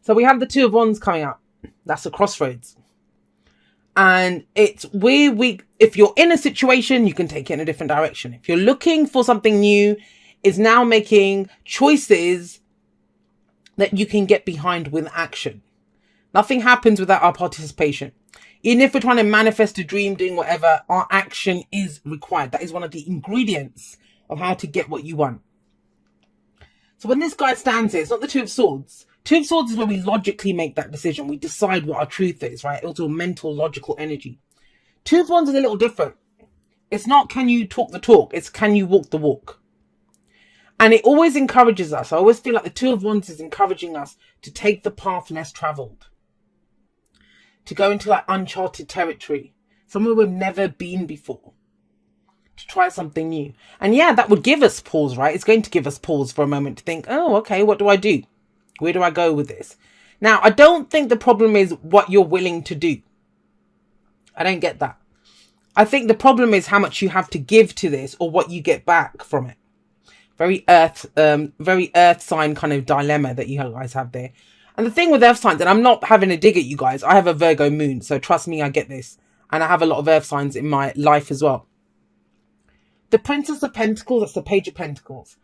So we have the Two of Wands coming up. That's a crossroads. And it's where if you're in a situation, you can take it in a different direction. If you're looking for something new, it's now making choices that you can get behind with action. Nothing happens without our participation. Even if we're trying to manifest a dream, doing whatever, our action is required. That is one of the ingredients of how to get what you want. So when this guy stands here, it's not the Two of Swords. Two of Swords is where we logically make that decision. We decide what our truth is, right? It's all mental, logical energy. Two of Wands is a little different. It's not can you talk the talk. It's can you walk the walk. And it always encourages us. I always feel like the Two of Wands is encouraging us to take the path less traveled. To go into like uncharted territory. Somewhere we've never been before. To try something new. And yeah, that would give us pause, right? It's going to give us pause for a moment to think, oh, okay, what do I do? Where do I go with this? Now, I don't think the problem is what you're willing to do. I don't get that. I think the problem is how much you have to give to this or what you get back from it. Very earth sign kind of dilemma that you guys have there. And the thing with earth signs, and I'm not having a dig at you guys. I have a Virgo moon, so trust me, I get this. And I have a lot of earth signs in my life as well. The Princess of Pentacles, that's the Page of Pentacles.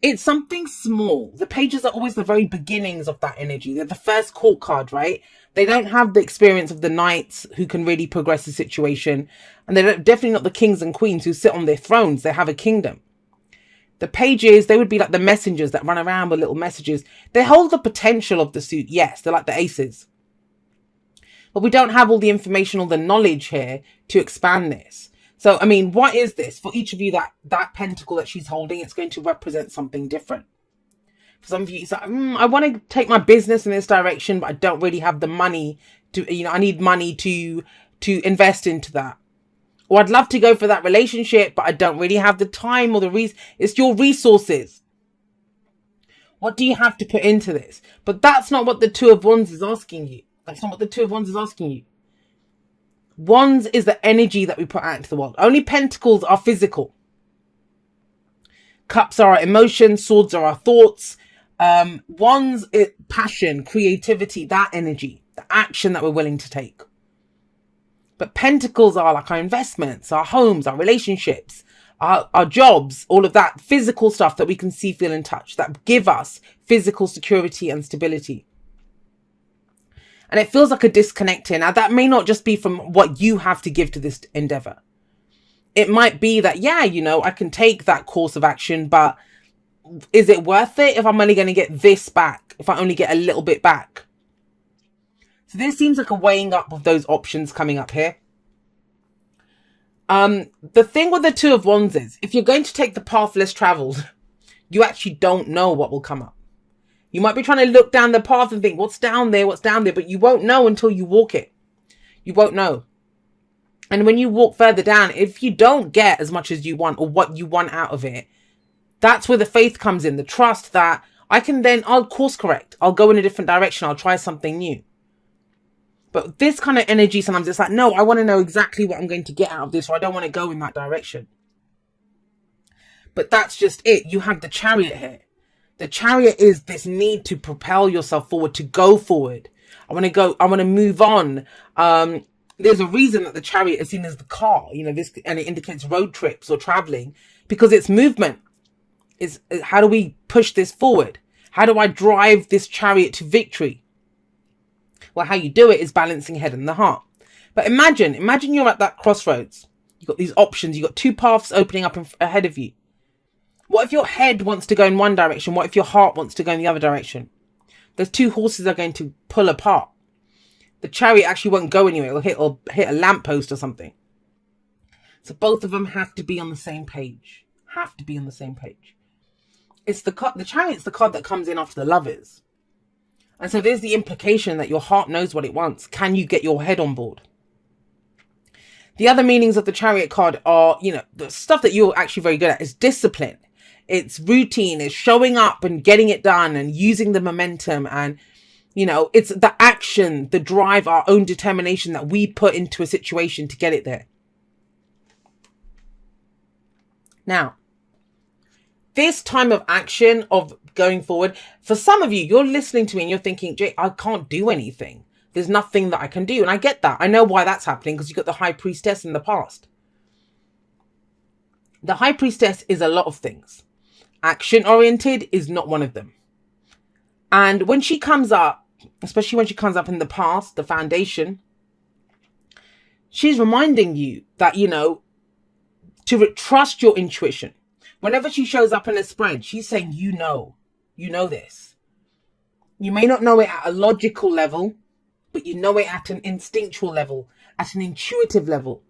It's something small. The pages are always the very beginnings of that energy. They're the first court card, right? They don't have the experience of the knights who can really progress the situation. And they're definitely not the kings and queens who sit on their thrones. They have a kingdom. The pages, they would be like the messengers that run around with little messages. They hold the potential of the suit. Yes, they're like the aces. But we don't have all the information or the knowledge here to expand this. So, I mean, what is this? For each of you, that pentacle that she's holding, it's going to represent something different. For some of you, it's like, I want to take my business in this direction, but I don't really have the money to, I need money to invest into that. Or I'd love to go for that relationship, but I don't really have the time or the reason. It's your resources. What do you have to put into this? But that's not what the Two of Wands is asking you. That's not what the Two of Wands is asking you. Wands is the energy that we put out into the world. Only pentacles are physical. Cups are our emotions. Swords are our thoughts. Wands, passion, creativity, that energy, the action that we're willing to take. But pentacles are like our investments, our homes, our relationships, our jobs, all of that physical stuff that we can see, feel and touch that give us physical security and stability. And it feels like a disconnect here. Now, that may not just be from what you have to give to this endeavor. It might be that, yeah, I can take that course of action, but is it worth it if I'm only going to get this back? If I only get a little bit back? So this seems like a weighing up of those options coming up here. The thing with the Two of Wands is, if you're going to take the path less traveled, you actually don't know what will come up. You might be trying to look down the path and think, what's down there, but you won't know until you walk it. You won't know. And when you walk further down, if you don't get as much as you want or what you want out of it, that's where the faith comes in, the trust that I'll course correct. I'll go in a different direction. I'll try something new. But this kind of energy, sometimes it's like, no, I want to know exactly what I'm going to get out of this, or I don't want to go in that direction. But that's just it. You have the Chariot here. The Chariot is this need to propel yourself forward, to go forward. I want to move on. There's a reason that the Chariot is seen as the car, and it indicates road trips or traveling, because it's movement. It's how do we push this forward? How do I drive this chariot to victory? Well, how you do it is balancing head and the heart. But imagine you're at that crossroads. You've got these options. You've got two paths opening up ahead of you. What if your head wants to go in one direction? What if your heart wants to go in the other direction? Those two horses are going to pull apart. The chariot actually won't go anywhere. It'll hit a lamppost or something. So both of them have to be on the same page. Have to be on the same page. It's the Chariot's the card that comes in after the Lovers. And so there's the implication that your heart knows what it wants. Can you get your head on board? The other meanings of the Chariot card are, the stuff that you're actually very good at is discipline. It's routine. It's showing up and getting it done and using the momentum. And, it's the action, the drive, our own determination that we put into a situation to get it there. Now, this time of action of going forward, for some of you, you're listening to me and you're thinking, Jay, I can't do anything. There's nothing that I can do. And I get that. I know why that's happening, because you've got the high priestess in the past. The high priestess is a lot of things. Action oriented is not one of them. And when she comes up, especially when she comes up in the past, the foundation, she's reminding you that, you know, to trust your intuition. Whenever she shows up in a spread, she's saying, you know this. You may not know it at a logical level, but you know it at an instinctual level, at an intuitive level.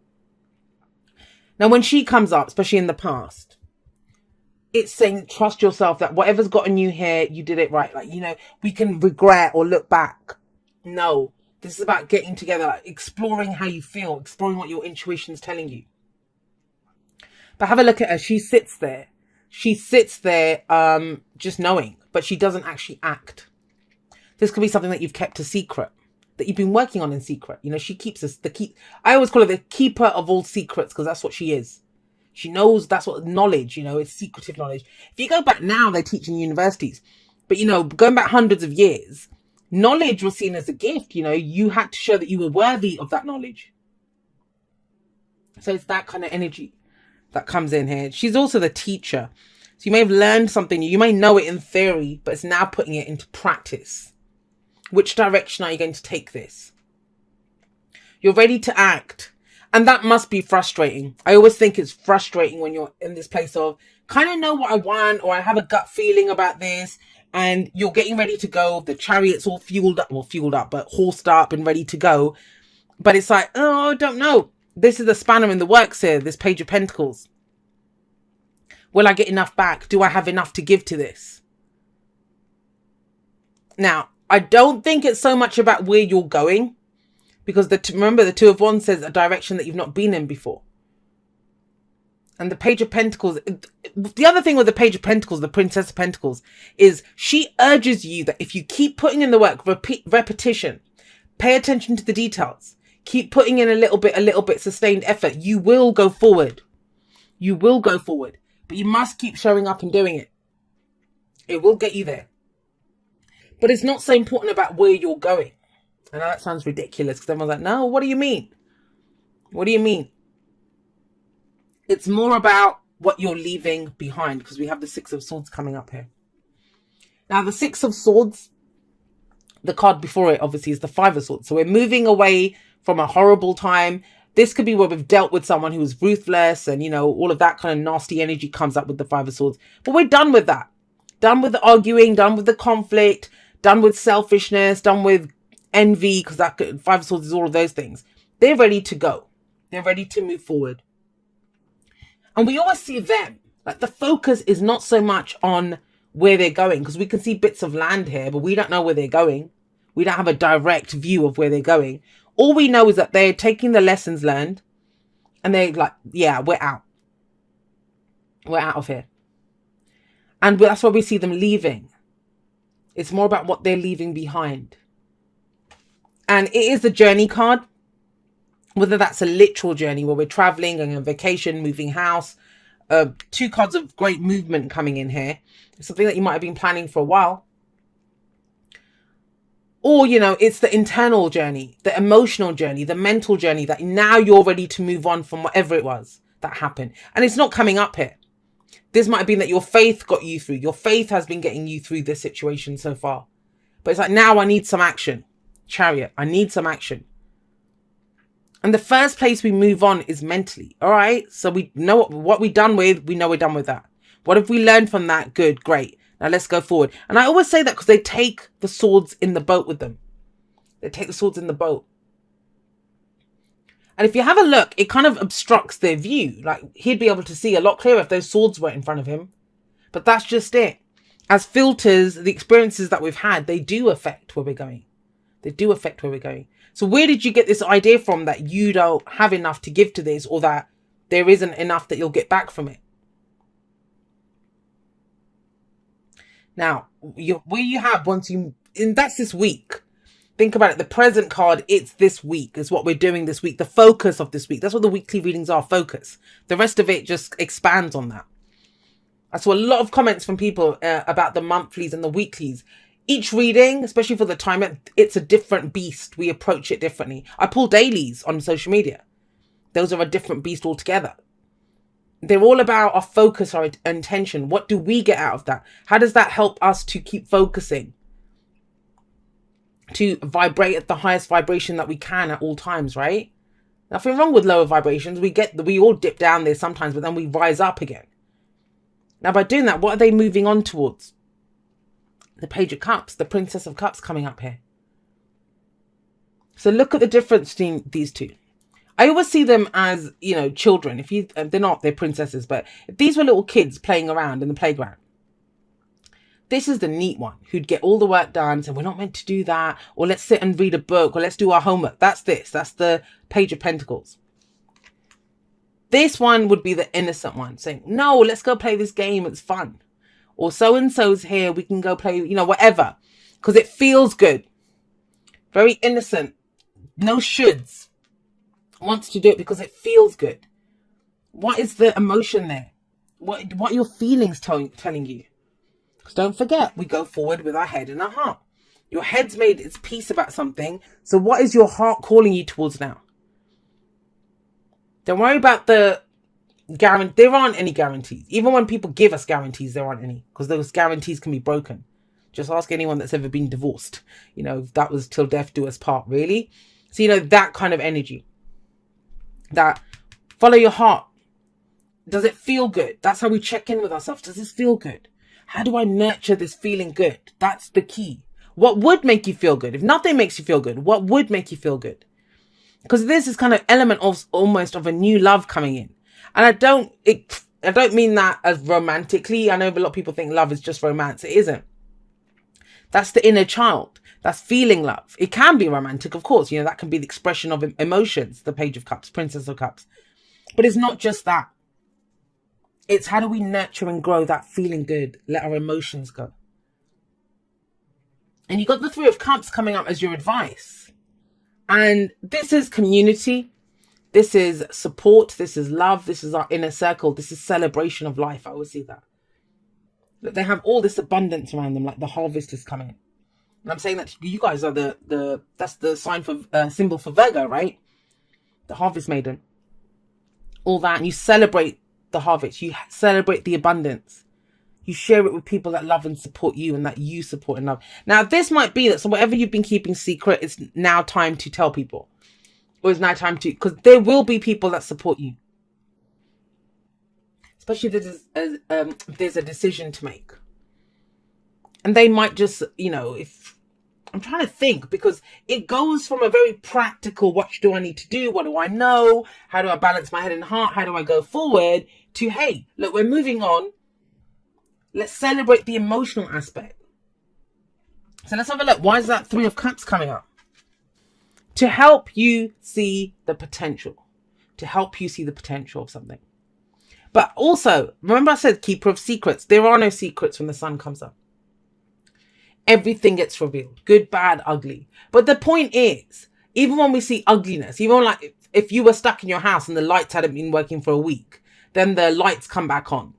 Now, when she comes up, especially in the past, it's saying, trust yourself, that whatever's gotten you here, you did it right. Like, you know, we can regret or look back. No, this is about getting together, like exploring how you feel, exploring what your intuition's telling you. But have a look at her. She sits there. She sits there, just knowing, but she doesn't actually act. This could be something that you've kept a secret, that you've been working on in secret. You know, she keeps us I always call her the keeper of all secrets, because that's what she is. She knows, that's what knowledge, you know, it's secretive knowledge. If you go back now, they teach in universities, but you know, going back hundreds of years, knowledge was seen as a gift. You know, you had to show that you were worthy of that knowledge. So it's that kind of energy that comes in here. She's also the teacher. So you may have learned something. You may know it in theory, but it's now putting it into practice. Which direction are you going to take this? You're ready to act. And that must be frustrating. I always think it's frustrating when you're in this place of kind of know what I want, or I have a gut feeling about this, and you're getting ready to go. The chariot's all fueled up, but horsed up and ready to go. But it's like, oh, I don't know. This is the spanner in the works here, this Page of Pentacles. Will I get enough back? Do I have enough to give to this? Now, I don't think it's so much about where you're going, because remember, the Two of Wands says a direction that you've not been in before. And the Page of Pentacles, the other thing with the Page of Pentacles, the Princess of Pentacles, is she urges you that if you keep putting in the work, repetition, pay attention to the details, keep putting in a little bit, sustained effort, you will go forward. You will go forward. But you must keep showing up and doing it. It will get you there. But it's not so important about where you're going. I know that sounds ridiculous, because everyone's like, no, what do you mean? What do you mean? It's more about what you're leaving behind, because we have the Six of Swords coming up here. Now, the Six of Swords, the card before it, obviously, is the Five of Swords. So we're moving away from a horrible time. This could be where we've dealt with someone who was ruthless, and, you know, all of that kind of nasty energy comes up with the Five of Swords. But we're done with that. Done with the arguing, done with the conflict, done with selfishness, done with envy, because that Five of Swords is all of those things. They're ready to go. They're ready to move forward. And we always see them. Like, the focus is not so much on where they're going, because we can see bits of land here, but we don't know where they're going. We don't have a direct view of where they're going. All we know is that they're taking the lessons learned, and they're like, yeah, we're out. We're out of here. And that's why we see them leaving. It's more about what they're leaving behind. And it is the journey card. Whether that's a literal journey where we're traveling, going on vacation, moving house. Two cards of great movement coming in here. It's something that you might have been planning for a while. Or, you know, it's the internal journey, the emotional journey, the mental journey, that now you're ready to move on from whatever it was that happened. And it's not coming up here. This might have been that your faith got you through. Your faith has been getting you through this situation so far. But it's like, now I need some action. Chariot, I need some action. And the first place we move on is mentally. All right. So we know what we're done with. We know we're done with that. What have we learned from that? Good. Great. Now let's go forward. And I always say that because they take the swords in the boat with them. They take the swords in the boat. And if you have a look, it kind of obstructs their view. Like, he'd be able to see a lot clearer if those swords were in front of him. But that's just it. As filters, the experiences that we've had, they do affect where we're going. They do affect where we're going. So where did you get this idea from that you don't have enough to give to this, or that there isn't enough that you'll get back from it? Now, where you have, and that's this week. Think about it. The present card, it's this week. It's what we're doing this week. The focus of this week. That's what the weekly readings are, focus. The rest of it just expands on that. I saw a lot of comments from people about the monthlies and the weeklies. Each reading, especially for the time, it's a different beast. We approach it differently. I pull dailies on social media. Those are a different beast altogether. They're all about our focus, our intention. What do we get out of that? How does that help us to keep focusing? To vibrate at the highest vibration that we can at all times, right? Nothing wrong with lower vibrations. We all dip down there sometimes, but then we rise up again. Now, by doing that, what are they moving on towards? The Page of Cups, the Princess of Cups coming up here. So look at the difference between these two. I always see them as, children. They're princesses, but if these were little kids playing around in the playground, this is the neat one who'd get all the work done. So we're not meant to do that. Or let's sit and read a book, or let's do our homework. That's the Page of Pentacles. This one would be the innocent one saying, no, let's go play this game. It's fun. Or so-and-so's here. We can go play, whatever. Because it feels good. Very innocent. No shoulds. Wants to do it because it feels good. What is the emotion there? What are your feelings telling you? Because don't forget, we go forward with our head and our heart. Your head's made its peace about something. So what is your heart calling you towards now? Don't worry about the guarantee. There aren't any guarantees. Even when people give us guarantees, there aren't any. Because those guarantees can be broken. Just ask anyone that's ever been divorced. That was till death do us part, really. So, that kind of energy. That follow your heart. Does it feel good? That's how we check in with ourselves. Does this feel good? How do I nurture this feeling good? That's the key. What would make you feel good? If nothing makes you feel good, what would make you feel good? Because this is kind of element of almost of a new love coming in. And I don't mean that as romantically. I know a lot of people think love is just romance. It isn't. That's the inner child. That's feeling love. It can be romantic, of course. That can be the expression of emotions, the Page of Cups, Princess of Cups. But it's not just that. It's how do we nurture and grow that feeling good? Let our emotions go. And you got the Three of Cups coming up as your advice. And this is community. This is support. This is love. This is our inner circle. This is celebration of life. I always see that. That they have all this abundance around them, like the harvest is coming. And I'm saying that you guys are that's the sign for symbol for Virgo, right? The harvest maiden. All that, and you celebrate the harvest. You celebrate the abundance. You share it with people that love and support you, and that you support and love. Now, this might be that, so whatever you've been keeping secret, it's now time to tell people. Or it's now time to, because there will be people that support you. Especially if there's a decision to make. And they might just, if I'm trying to think, because it goes from a very practical, what do I need to do? What do I know? How do I balance my head and heart? How do I go forward? To, hey, look, we're moving on. Let's celebrate the emotional aspect. So let's have a look. Why is that Three of Cups coming up? To help you see the potential. To help you see the potential of something. But also, remember I said keeper of secrets. There are no secrets when the sun comes up. Everything gets revealed. Good, bad, ugly. But the point is, even when we see ugliness, even like if you were stuck in your house and the lights hadn't been working for a week, then the lights come back on.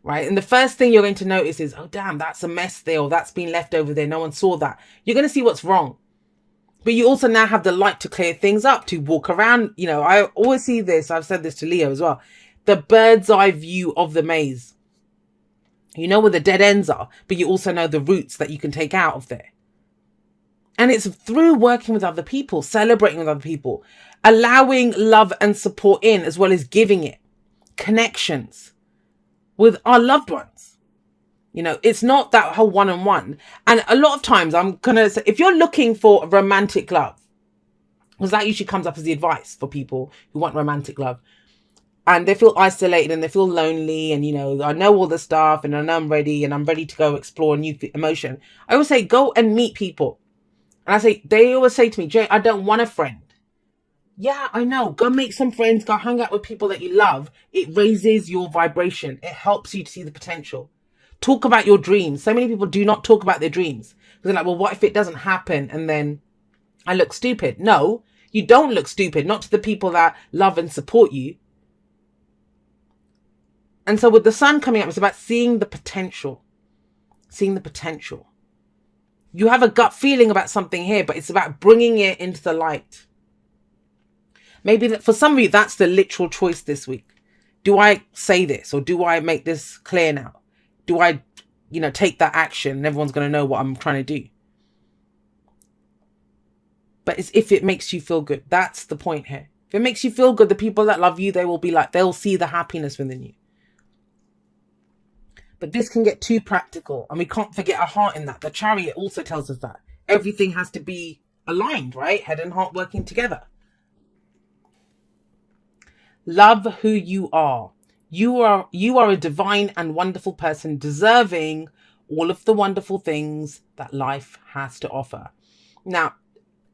Right? And the first thing you're going to notice is, oh, damn, that's a mess there, or that's been left over there. No one saw that. You're going to see what's wrong. But you also now have the light to clear things up, to walk around. I always see this. I've said this to Leo as well. The bird's eye view of the maze. You know where the dead ends are, but you also know the routes that you can take out of there. And it's through working with other people, celebrating with other people, allowing love and support in, as well as giving it. Connections with our loved ones. It's not that whole one-on-one. And a lot of times I'm going to say, if you're looking for romantic love, because that usually comes up as the advice for people who want romantic love, and they feel isolated and they feel lonely, and I know all the stuff, and I know I'm ready to go explore a new emotion. I always say, go and meet people. And they always say to me, Jay, I don't want a friend. Yeah, I know. Go make some friends. Go hang out with people that you love. It raises your vibration. It helps you to see the potential. Talk about your dreams. So many people do not talk about their dreams. They're like, well, what if it doesn't happen and then I look stupid? No, you don't look stupid. Not to the people that love and support you. And so with the sun coming up, it's about seeing the potential. Seeing the potential. You have a gut feeling about something here, but it's about bringing it into the light. Maybe that for some of you, that's the literal choice this week. Do I say this, or do I make this clear now? Do I, take that action and everyone's going to know what I'm trying to do? But it's if it makes you feel good. That's the point here. If it makes you feel good, the people that love you, they'll see the happiness within you. But this can get too practical, and we can't forget our heart in that. The Chariot also tells us that everything has to be aligned, right? Head and heart working together. Love who you are. You are a divine and wonderful person, deserving all of the wonderful things that life has to offer. Now,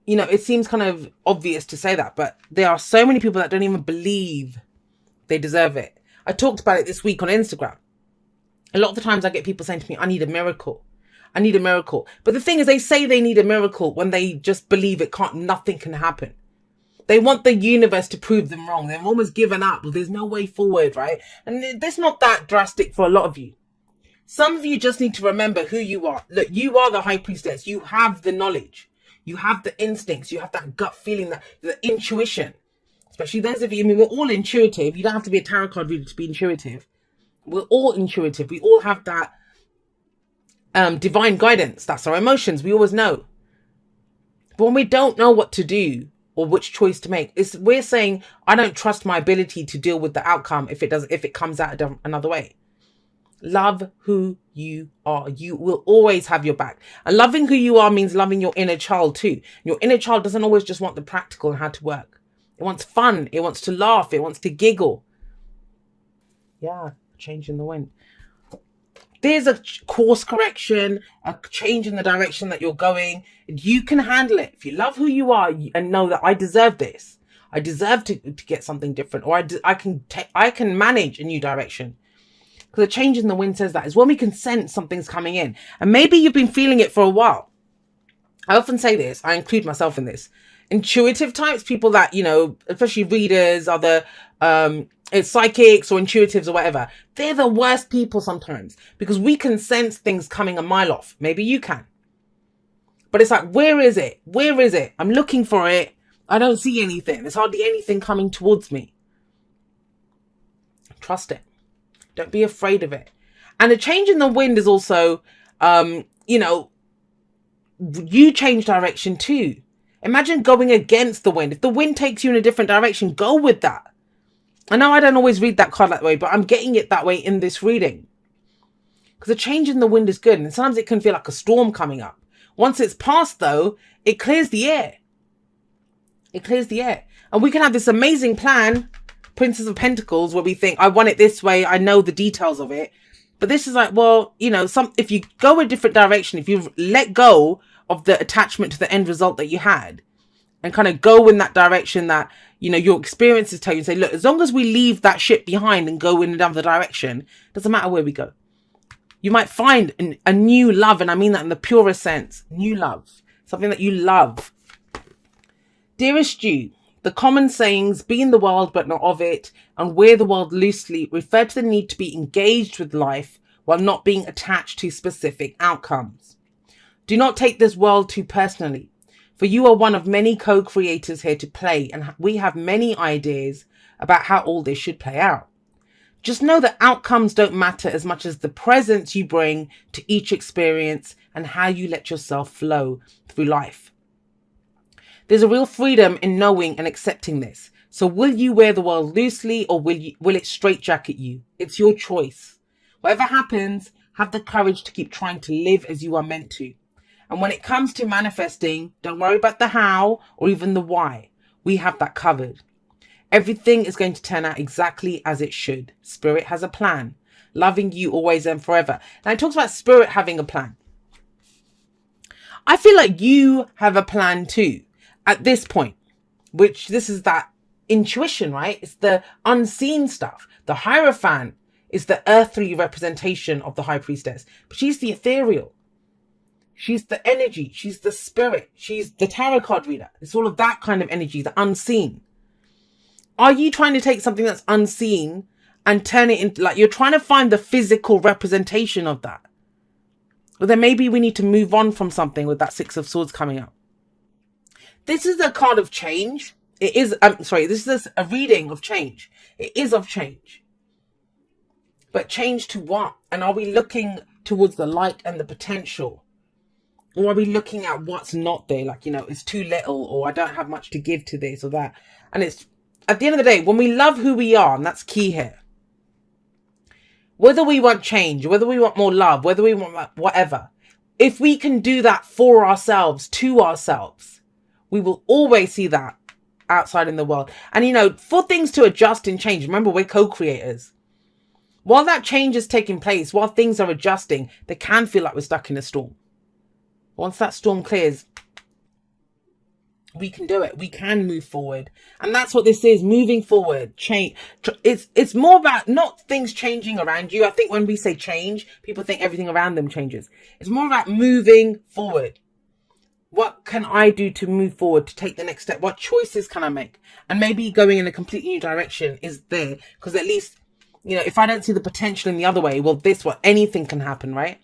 it seems kind of obvious to say that, but there are so many people that don't even believe they deserve it. I talked about it this week on Instagram. A lot of the times I get people saying to me, I need a miracle. I need a miracle. But the thing is, they say they need a miracle when they just believe nothing can happen. They want the universe to prove them wrong. They've almost given up. There's no way forward, right? And that's not that drastic for a lot of you. Some of you just need to remember who you are. Look, you are the high priestess. You have the knowledge. You have the instincts. You have that gut feeling, the intuition. Especially those of you, we're all intuitive. You don't have to be a tarot card reader to be intuitive. We're all intuitive. We all have that divine guidance. That's our emotions. We always know. But when we don't know what to do or which choice to make, we're saying, I don't trust my ability to deal with the outcome if it comes out another way. Love who you are. You will always have your back. And loving who you are means loving your inner child too. Your inner child doesn't always just want the practical and how to work. It wants fun. It wants to laugh. It wants to giggle. Yeah. Change in the wind. There's a course correction, a change in the direction that you're going. You can handle it. If you love who you are and know that I deserve this, I deserve to get something different, or I can manage a new direction. Because a change in the wind says that is when we can sense something's coming in. And maybe you've been feeling it for a while. I often say this, I include myself in this. Intuitive types, people that, especially readers, it's psychics or intuitives or whatever. They're the worst people sometimes because we can sense things coming a mile off. Maybe you can. But it's like, where is it? Where is it? I'm looking for it. I don't see anything. There's hardly anything coming towards me. Trust it. Don't be afraid of it. And a change in the wind is also, you change direction too. Imagine going against the wind. If the wind takes you in a different direction, go with that. I know I don't always read that card that way, but I'm getting it that way in this reading. Because a change in the wind is good. And sometimes it can feel like a storm coming up. Once it's passed, though, it clears the air. It clears the air. And we can have this amazing plan, Princess of Pentacles, where we think, I want it this way. I know the details of it. But this is like, well, if you go a different direction, if you let go of the attachment to the end result that you had, and kind of go in that direction that, your experiences tell you, and say, look, as long as we leave that shit behind and go in another direction, doesn't matter where we go. You might find a new love, and I mean that in the purest sense. New love. Something that you love. Dearest you, the common sayings, be in the world but not of it, and wear the world loosely, refer to the need to be engaged with life while not being attached to specific outcomes. Do not take this world too personally, for you are one of many co-creators here to play, and we have many ideas about how all this should play out. Just know that outcomes don't matter as much as the presence you bring to each experience and how you let yourself flow through life. There's a real freedom in knowing and accepting this. So will you wear the world loosely, or will it straitjacket you? It's your choice. Whatever happens, have the courage to keep trying to live as you are meant to. And when it comes to manifesting, don't worry about the how or even the why. We have that covered. Everything is going to turn out exactly as it should. Spirit has a plan. Loving you always and forever. Now it talks about Spirit having a plan. I feel like you have a plan too at this point, which this is that intuition, right? It's the unseen stuff. The Hierophant is the earthly representation of the High Priestess, but she's the ethereal. She's the energy. She's the spirit. She's the tarot card reader. It's all of that kind of energy, the unseen. Are you trying to take something that's unseen and turn it into, like, you're trying to find the physical representation of that. But then maybe we need to move on from something with that Six of Swords coming up. This is a card of change. It is, this is a reading of change. It is of change. But change to what? And are we looking towards the light and the potential? Or are we looking at what's not there? Like, it's too little, or I don't have much to give to this or that. And it's, at the end of the day, when we love who we are, and that's key here. Whether we want change, whether we want more love, whether we want whatever. If we can do that for ourselves, to ourselves, we will always see that outside in the world. And, for things to adjust and change, remember, we're co-creators. While that change is taking place, while things are adjusting, they can feel like we're stuck in a storm. Once that storm clears, we can do it. We can move forward. And that's what this is, moving forward, change. It's more about not things changing around you. I think when we say change, people think everything around them changes. It's more about moving forward. What can I do to move forward, to take the next step? What choices can I make? And maybe going in a completely new direction is there. Because at least, if I don't see the potential in the other way, well, anything can happen, right?